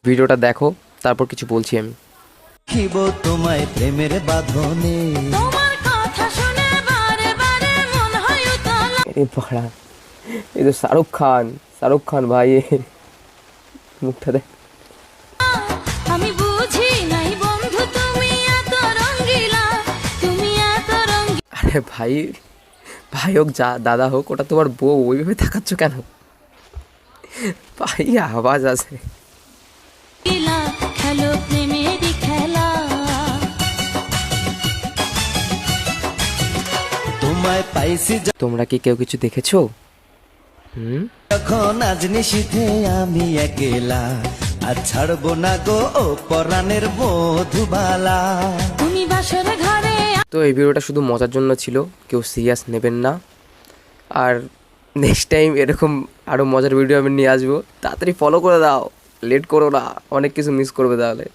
ভিডিওটা দেখো, তারপর কিছু বলছি আমি। খিব তোমায় প্রেমের বাঁধনে, তোমার কথা শুনে বারে বারে মন হয় উতলা। আরে বাড়া, এই তো শাহরুখ খান ভাই, মুখটা দেখ। আমি বুঝি নাই বন্ধু তুমি এত রঙ্গিলা, তুমি এত আরে ভাই, ভাই হোক যা দাদা হোক, ওটা তোমার বউ, ওইভাবে তাকাচ্ছ কেন ভাই? আওয়াজ আছে। রঙ্গিলা, খেলো প্রেমেরই খেলা। তোমায় পাইছি তোমরা কি কেউ কিছু দেখেছো? যখন আজ নিশীথে আমি একেলা, আর ছাড়বো না গো ও পরাণের মধুবালা। তুমি বাসর ঘরে তো এই ভিডিওটা শুধু মজার জন্য ছিল, কেউ সিরিয়াস নেবেন না। আর নেক্সট টাইম এরকম আরও মজার ভিডিও আমি নিয়ে আসবো, তাড়াতাড়ি ফলো করে দাও, লেট করো না, অনেক কিছু মিস করবে তাহলে।